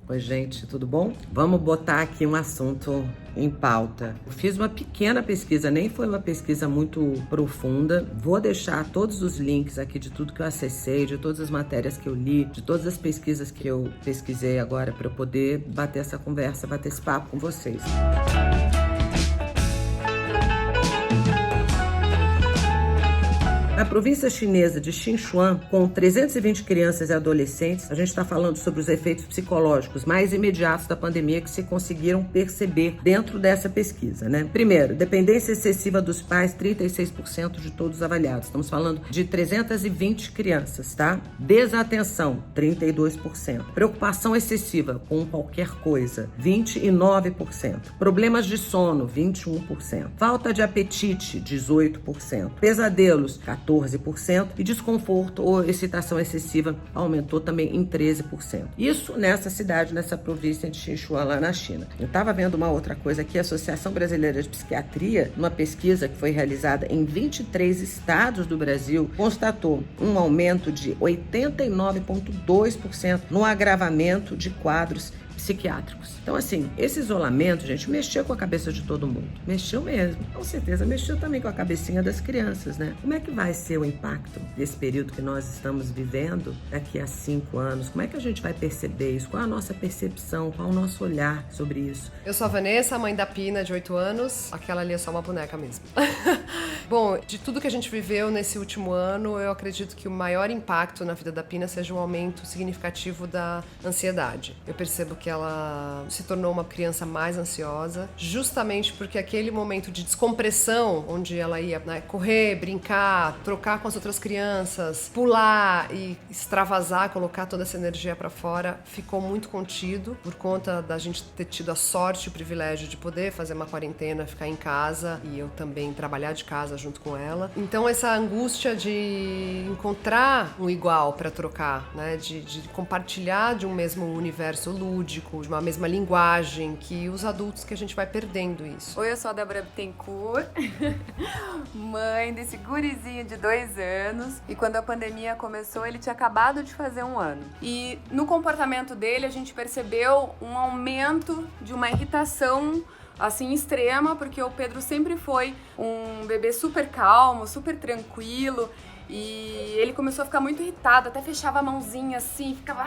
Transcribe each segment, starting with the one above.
Oi, gente, tudo bom? Vamos botar aqui um assunto em pauta. Eu fiz uma pequena pesquisa, nem foi uma pesquisa muito profunda. Vou deixar todos os links aqui de tudo que eu acessei, de todas as matérias que eu li, de todas as pesquisas que eu pesquisei agora para eu poder bater essa conversa, bater esse papo com vocês. Na província chinesa de Sichuan, com 320 crianças e adolescentes, a gente está falando sobre os efeitos psicológicos mais imediatos da pandemia que se conseguiram perceber dentro dessa pesquisa, né? Primeiro, dependência excessiva dos pais, 36% de todos avaliados. Estamos falando de 320 crianças, tá? Desatenção, 32%. Preocupação excessiva com qualquer coisa, 29%. Problemas de sono, 21%. Falta de apetite, 18%. Pesadelos, 14%, e desconforto ou excitação excessiva aumentou também em 13%. Isso nessa cidade, nessa província de Sichuan, lá na China. Eu estava vendo uma outra coisa aqui, a Associação Brasileira de Psiquiatria, numa pesquisa que foi realizada em 23 estados do Brasil, constatou um aumento de 89,2% no agravamento de quadros psiquiátricos. Então, assim, esse isolamento, gente, mexeu com a cabeça de todo mundo. Mexeu mesmo. Com certeza, mexeu também com a cabecinha das crianças, né? Como é que vai ser o impacto desse período que nós estamos vivendo daqui a 5 anos? Como é que a gente vai perceber isso? Qual a nossa percepção? Qual o nosso olhar sobre isso? Eu sou a Vanessa, mãe da Pina, de 8 anos. Aquela ali é só uma boneca mesmo. Bom, de tudo que a gente viveu nesse último ano, eu acredito que o maior impacto na vida da Pina seja um aumento significativo da ansiedade. Eu percebo que ela se tornou uma criança mais ansiosa, justamente porque aquele momento de descompressão, onde ela ia, né, correr, brincar, trocar com as outras crianças, pular e extravasar, colocar toda essa energia para fora, ficou muito contido por conta da gente ter tido a sorte e o privilégio de poder fazer uma quarentena, ficar em casa e eu também trabalhar de casa junto com ela. Então essa angústia de encontrar um igual para trocar, né, de compartilhar de um mesmo universo lúdico, de uma mesma linguagem, que os adultos que a gente vai perdendo isso. Oi, eu sou a Débora Bittencourt, mãe desse gurizinho de 2 anos, e quando a pandemia começou, ele tinha acabado de fazer 1 ano. E no comportamento dele, a gente percebeu um aumento de uma irritação assim extrema, porque o Pedro sempre foi um bebê super calmo, super tranquilo, e ele começou a ficar muito irritado, até fechava a mãozinha assim, ficava,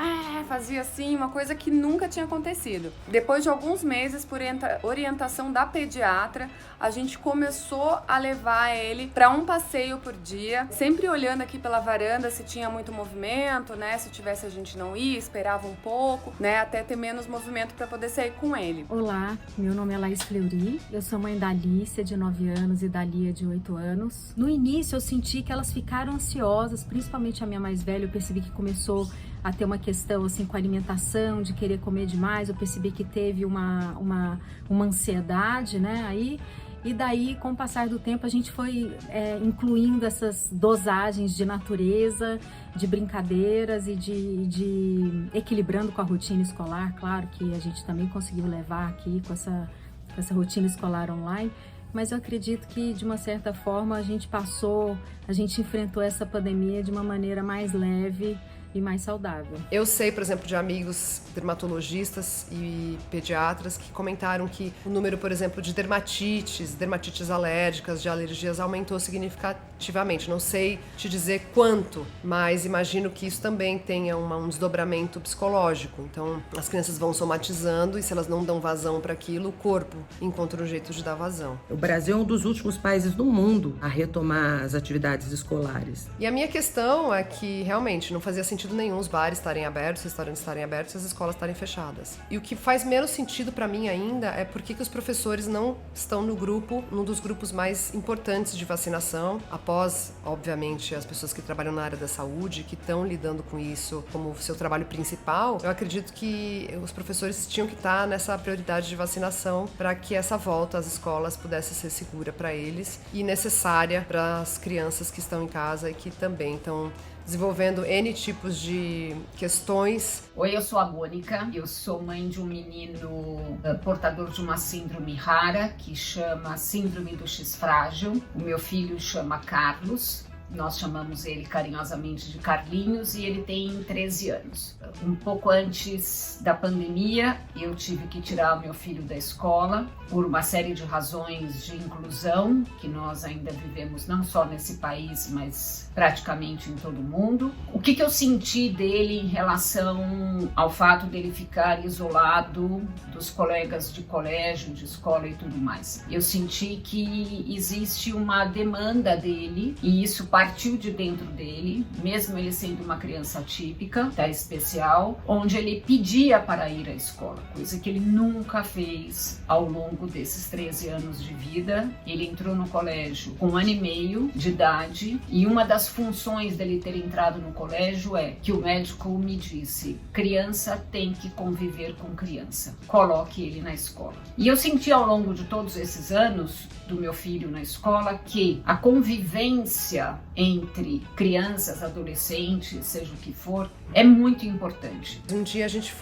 fazia assim, uma coisa que nunca tinha acontecido. Depois de alguns meses, por orientação da pediatra, a gente começou a levar ele para um passeio por dia, sempre olhando aqui pela varanda se tinha muito movimento, né? Se tivesse a gente não ia, esperava um pouco, né? Até ter menos movimento para poder sair com ele. Olá, meu nome é Laís Fleury, eu sou mãe da Alicia, de 9 anos, e da Lia, de 8 anos. No início eu senti que elas ficaram ansiosas, principalmente a minha mais velha. Eu percebi que começou a ter uma questão assim com a alimentação, de querer comer demais. Eu percebi que teve uma ansiedade, né? E daí, com o passar do tempo, a gente foi incluindo essas dosagens de natureza, de brincadeiras e de equilibrando com a rotina escolar. Claro que a gente também conseguiu levar aqui com essa rotina escolar online. Mas eu acredito que, de uma certa forma, a gente enfrentou essa pandemia de uma maneira mais leve e mais saudável. Eu sei, por exemplo, de amigos dermatologistas e pediatras que comentaram que o número, por exemplo, de dermatites alérgicas, de alergias aumentou significativamente. Não sei te dizer quanto, mas imagino que isso também tenha um desdobramento psicológico. Então, as crianças vão somatizando e se elas não dão vazão para aquilo, o corpo encontra um jeito de dar vazão. O Brasil é um dos últimos países do mundo a retomar as atividades escolares. E a minha questão é que, realmente, não fazia sentido nenhum os bares estarem abertos, os restaurantes estarem abertos e as escolas estarem fechadas. E o que faz menos sentido para mim ainda é por que os professores não estão num dos grupos mais importantes de vacinação, após, obviamente, as pessoas que trabalham na área da saúde, que estão lidando com isso como seu trabalho principal. Eu acredito que os professores tinham que estar nessa prioridade de vacinação para que essa volta às escolas pudesse ser segura para eles e necessária para as crianças que estão em casa e que também estão desenvolvendo N tipos de questões. Oi, eu sou a Mônica, eu sou mãe de um menino portador de uma síndrome rara, que chama Síndrome do X frágil. O meu filho chama Carlos, nós chamamos ele carinhosamente de Carlinhos, e ele tem 13 anos. Um pouco antes da pandemia, eu tive que tirar o meu filho da escola por uma série de razões de inclusão que nós ainda vivemos não só nesse país, mas praticamente em todo o mundo. O que eu senti dele em relação ao fato dele ficar isolado dos colegas de colégio, de escola e tudo mais? Eu senti que existe uma demanda dele, e isso partiu de dentro dele, mesmo ele sendo uma criança atípica, especial, onde ele pedia para ir à escola, coisa que ele nunca fez ao longo desses 13 anos de vida. Ele entrou no colégio com 1 ano e meio de idade, e uma das funções dele ter entrado no colégio é que o médico me disse: criança tem que conviver com criança, coloque ele na escola. E eu senti ao longo de todos esses anos do meu filho na escola que a convivência entre crianças, adolescentes, seja o que for, é muito importante. Um dia a gente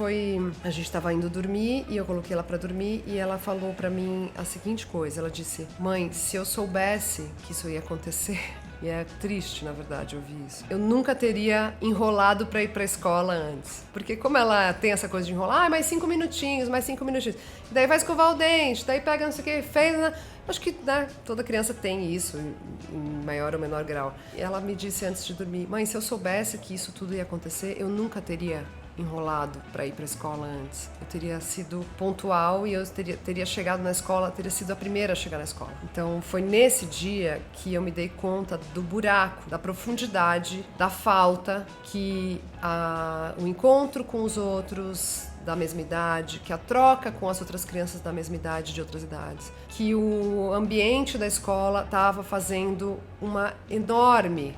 estava indo dormir e eu coloquei ela para dormir, e ela falou para mim a seguinte coisa, ela disse: mãe, se eu soubesse que isso ia acontecer, e é triste, na verdade, ouvir isso, eu nunca teria enrolado para ir para a escola antes. Porque como ela tem essa coisa de enrolar, mais 5 minutinhos, daí vai escovar o dente, daí pega não sei o que, fez, né? Acho que, né, toda criança tem isso, em maior ou menor grau. E ela me disse antes de dormir: mãe, se eu soubesse que isso tudo ia acontecer, eu nunca teria enrolado para ir para a escola antes. Eu teria sido pontual e eu teria chegado na escola, teria sido a primeira a chegar na escola. Então foi nesse dia que eu me dei conta do buraco, da profundidade, da falta que o encontro com os outros da mesma idade, que a troca com as outras crianças da mesma idade, de outras idades, que o ambiente da escola estava fazendo uma enorme,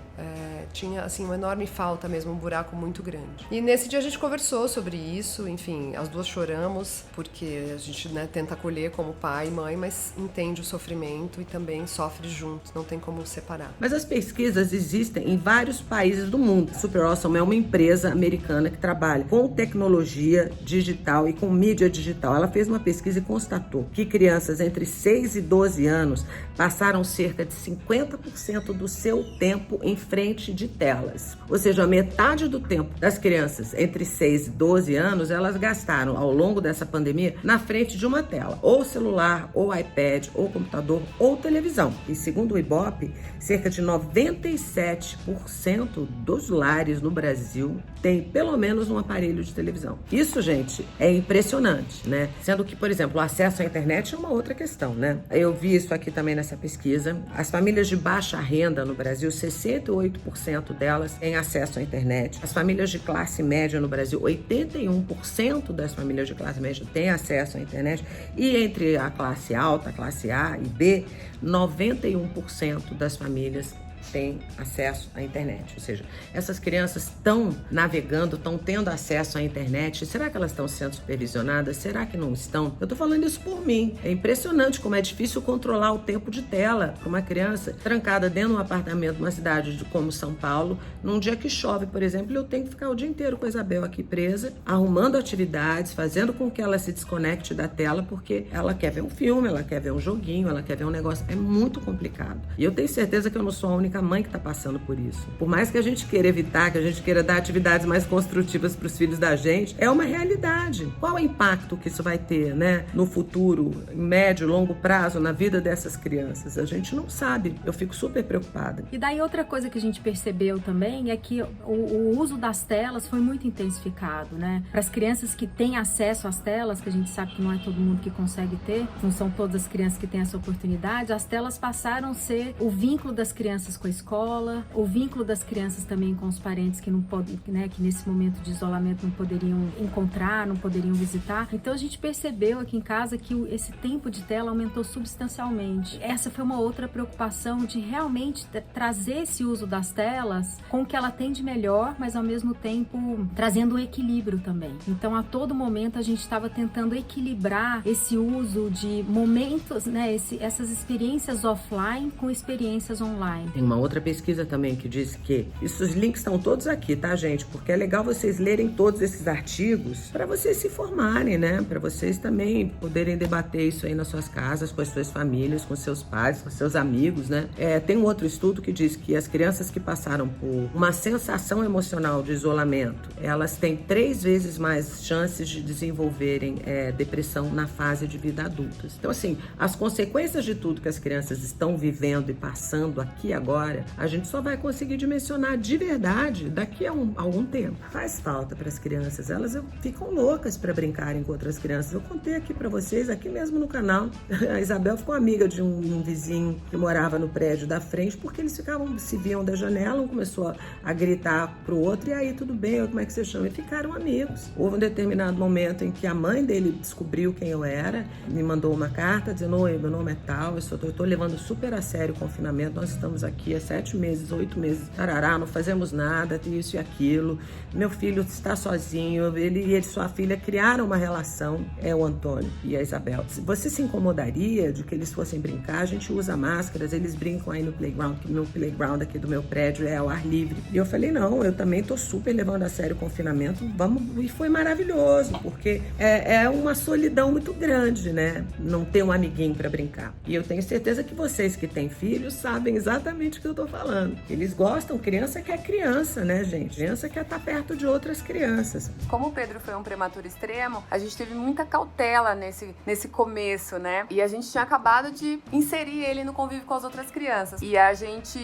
tinha assim uma enorme falta mesmo, um buraco muito grande. E nesse dia a gente conversou sobre isso, enfim, as duas choramos, porque a gente, né, tenta acolher como pai e mãe, mas entende o sofrimento e também sofre junto, não tem como separar. Mas as pesquisas existem em vários países do mundo. Super Awesome é uma empresa americana que trabalha com tecnologia digital e com mídia digital. Ela fez uma pesquisa e constatou que crianças entre 6 e 12 anos passaram cerca de 50% do seu tempo em frente de telas. Ou seja, a metade do tempo das crianças entre 6 e 12 anos, elas gastaram ao longo dessa pandemia na frente de uma tela, ou celular, ou iPad, ou computador, ou televisão. E segundo o Ibope, cerca de 97% dos lares no Brasil tem pelo menos um aparelho de televisão. Isso, gente, é impressionante, né? Sendo que, por exemplo, o acesso à internet é uma outra questão, né? Eu vi isso aqui também nessa pesquisa. As famílias de baixa renda no Brasil, 68% delas têm acesso à internet. As famílias de classe média no Brasil, 81% das famílias de classe média têm acesso à internet. E entre a classe alta, a classe A e B, 91% das famílias têm acesso à internet. Ou seja, essas crianças estão navegando, estão tendo acesso à internet. Será que elas estão sendo supervisionadas? Será que não estão? Eu tô falando isso por mim. É impressionante como é difícil controlar o tempo de tela para uma criança trancada dentro de um apartamento numa cidade como São Paulo, num dia que chove, por exemplo. Eu tenho que ficar o dia inteiro com a Isabel aqui presa, arrumando atividades, fazendo com que ela se desconecte da tela, porque ela quer ver um filme, ela quer ver um joguinho, ela quer ver um negócio. É muito complicado. E eu tenho certeza que eu não sou a única mãe que está passando por isso. Por mais que a gente queira evitar, que a gente queira dar atividades mais construtivas para os filhos da gente, é uma realidade. Qual é o impacto que isso vai ter, né, no futuro, em médio, longo prazo, na vida dessas crianças? A gente não sabe. Eu fico super preocupada. E daí outra coisa que a gente percebeu também é que o uso das telas foi muito intensificado, né? Para as crianças que têm acesso às telas, que a gente sabe que não é todo mundo que consegue ter, não são todas as crianças que têm essa oportunidade, as telas passaram a ser o vínculo das crianças com a escola, o vínculo das crianças também com os parentes que não podem, né, que nesse momento de isolamento não poderiam encontrar, não poderiam visitar. Então a gente percebeu aqui em casa que esse tempo de tela aumentou substancialmente. Essa foi uma outra preocupação de realmente trazer esse uso das telas com o que ela tem de melhor, mas ao mesmo tempo trazendo um equilíbrio também. Então a todo momento a gente estava tentando equilibrar esse uso de momentos, né, essas experiências offline com experiências online. Tem uma outra pesquisa também que diz que... Os links estão todos aqui, tá, gente? Porque é legal vocês lerem todos esses artigos para vocês se formarem, né? Para vocês também poderem debater isso aí nas suas casas, com as suas famílias, com seus pais, com seus amigos, né? Tem um outro estudo que diz que as crianças que passaram por uma sensação emocional de isolamento, elas têm 3 vezes mais chances de desenvolverem depressão na fase de vida adulta. Então, assim, as consequências de tudo que as crianças estão vivendo e passando aqui agora, a gente só vai conseguir dimensionar de verdade daqui a algum tempo. Faz falta para as crianças, elas ficam loucas para brincarem com outras crianças. Eu contei aqui para vocês, aqui mesmo no canal, a Isabel ficou amiga de um vizinho que morava no prédio da frente, porque eles se viam da janela, um começou a gritar pro outro, e aí, tudo bem, como é que você chama? E ficaram amigos. Houve um determinado momento em que a mãe dele descobriu quem eu era, me mandou uma carta dizendo: oi, meu nome é tal, eu tô levando super a sério o confinamento, nós estamos aqui há 7 meses, 8 meses, tarará, não fazemos nada, isso e aquilo, meu filho está sozinho, ele e sua filha criaram uma relação, o Antônio e a Isabel. Você se incomodaria de que eles fossem brincar? A gente usa máscaras, eles brincam aí no playground, que no playground aqui do meu prédio é ao ar livre. E eu falei: não, eu também tô super levando a sério o confinamento, vamos. E foi maravilhoso, porque é uma solidão muito grande, né? Não ter um amiguinho para brincar. E eu tenho certeza que vocês que têm filhos sabem exatamente o que eu tô falando. Eles gostam, criança quer criança, né, gente? Criança quer estar perto de outras crianças. Como o Pedro foi um prematuro extremo, a gente teve muita cautela nesse começo, né? E a gente tinha acabado de inserir ele no convívio com as outras crianças. E a gente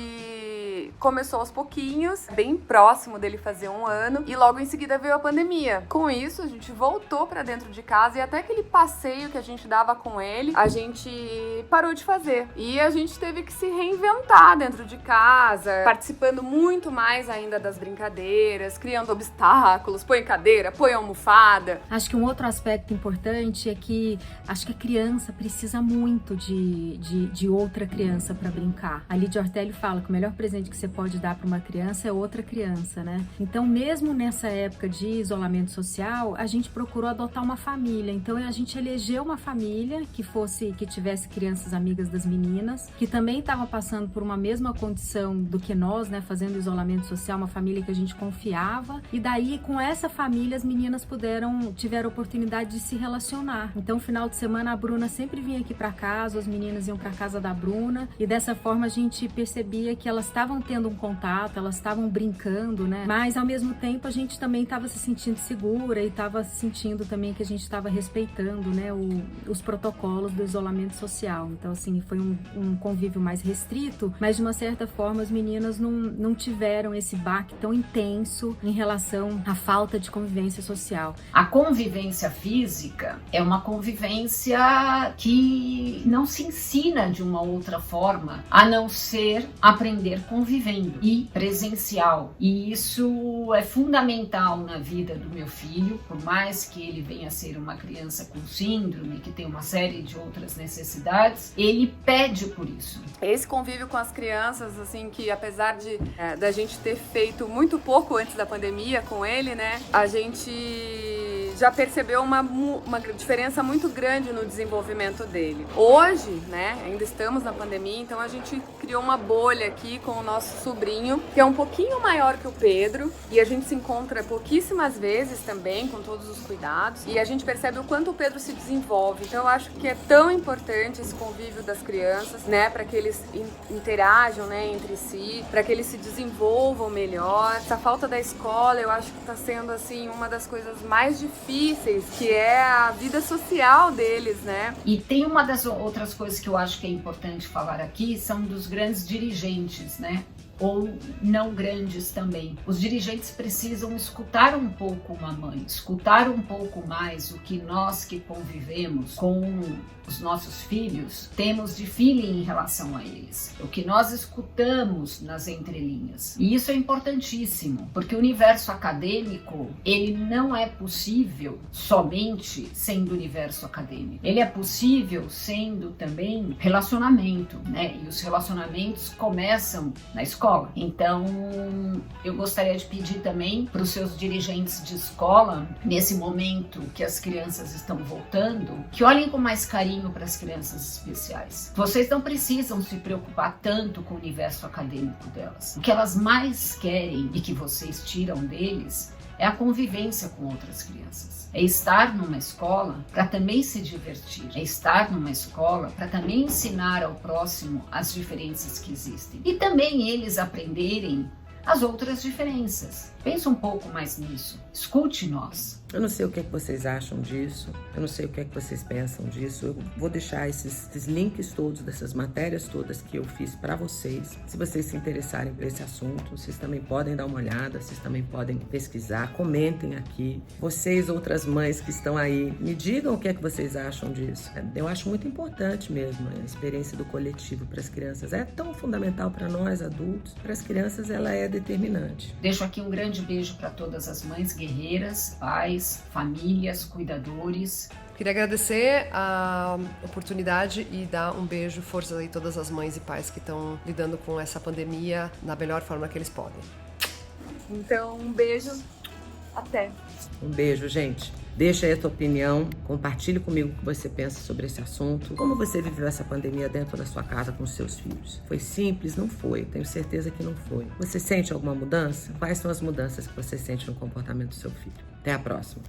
começou aos pouquinhos, bem próximo dele fazer 1 ano, e logo em seguida veio a pandemia. Com isso, a gente voltou pra dentro de casa, e até aquele passeio que a gente dava com ele, a gente parou de fazer. E a gente teve que se reinventar dentro de casa, participando muito mais ainda das brincadeiras, criando obstáculos, põe cadeira, põe almofada. Acho que um outro aspecto importante é que acho que a criança precisa muito de outra criança para brincar. A Lídia Ortelli fala que o melhor presente que você pode dar para uma criança é outra criança, né? Então, mesmo nessa época de isolamento social, a gente procurou adotar uma família. Então, a gente elegeu uma família que tivesse crianças amigas das meninas, que também estava passando por uma mesma condição do que nós, né? Fazendo isolamento social, uma família que a gente confiava. E daí, com essa família, as meninas tiveram oportunidade de se relacionar. Então, no final de semana, a Bruna sempre vinha aqui para casa, as meninas iam para casa da Bruna, e dessa forma a gente percebia que elas estavam tendo um contato, elas estavam brincando, né? Mas ao mesmo tempo a gente também estava se sentindo segura e estava sentindo também que a gente estava respeitando, né, os protocolos do isolamento social. Então, assim, foi um convívio mais restrito, mas de uma certa forma as meninas não tiveram esse baque tão intenso em relação à falta de convivência social. A convivência física é uma convivência que não se ensina de uma outra forma, a não ser aprender convivendo e presencial. E isso é fundamental na vida do meu filho, por mais que ele venha a ser uma criança com síndrome, que tem uma série de outras necessidades, ele pede por isso. Esse convívio com as crianças, assim, que apesar da gente ter feito muito pouco antes da pandemia com ele, né, a gente já percebeu uma diferença muito grande no desenvolvimento dele. Hoje, né, ainda estamos na pandemia, então a gente criou uma bolha aqui com o nosso sobrinho, que é um pouquinho maior que o Pedro, e a gente se encontra pouquíssimas vezes também, com todos os cuidados, e a gente percebe o quanto o Pedro se desenvolve. Então eu acho que é tão importante esse convívio das crianças, né, para que eles interajam, né, entre si, para que eles se desenvolvam melhor. Essa falta da escola, eu acho que está sendo, assim, uma das coisas mais difíceis, que é a vida social deles, né? E tem uma das outras coisas que eu acho que é importante falar aqui, são dos grandes dirigentes, né? Ou não grandes também. Os dirigentes precisam escutar um pouco uma mãe, escutar um pouco mais o que nós que convivemos com os nossos filhos temos de feeling em relação a eles, o que nós escutamos nas entrelinhas. E isso é importantíssimo, porque o universo acadêmico, ele não é possível somente sendo universo acadêmico. Ele é possível sendo também relacionamento, né? E os relacionamentos começam na escola, escola. Então, eu gostaria de pedir também para os seus dirigentes de escola, nesse momento que as crianças estão voltando, que olhem com mais carinho para as crianças especiais. Vocês não precisam se preocupar tanto com o universo acadêmico delas. O que elas mais querem e que vocês tiram deles é a convivência com outras crianças. É estar numa escola para também se divertir. É estar numa escola para também ensinar ao próximo as diferenças que existem. E também eles aprenderem as outras diferenças. Pensa um pouco mais nisso. Escute nós. Eu não sei o que é que vocês acham disso, eu não sei o que é que vocês pensam disso. Eu vou deixar esses links todos, dessas matérias todas que eu fiz para vocês. Se vocês se interessarem por esse assunto, vocês também podem dar uma olhada, vocês também podem pesquisar, comentem aqui. Vocês, outras mães que estão aí, me digam o que é que vocês acham disso. Eu acho muito importante mesmo a experiência do coletivo para as crianças. É tão fundamental para nós adultos, para as crianças ela é determinante. Deixo aqui um grande beijo para todas as mães guerreiras, pais, famílias, cuidadores. Queria agradecer a oportunidade e dar um beijo, força aí todas as mães e pais que estão lidando com essa pandemia da melhor forma que eles podem. Então, um beijo, até. Um beijo, gente. Deixa aí a tua opinião, compartilhe comigo o que você pensa sobre esse assunto. Como você viveu essa pandemia dentro da sua casa com os seus filhos? Foi simples? Não foi. Tenho certeza que não foi. Você sente alguma mudança? Quais são as mudanças que você sente no comportamento do seu filho? Até a próxima.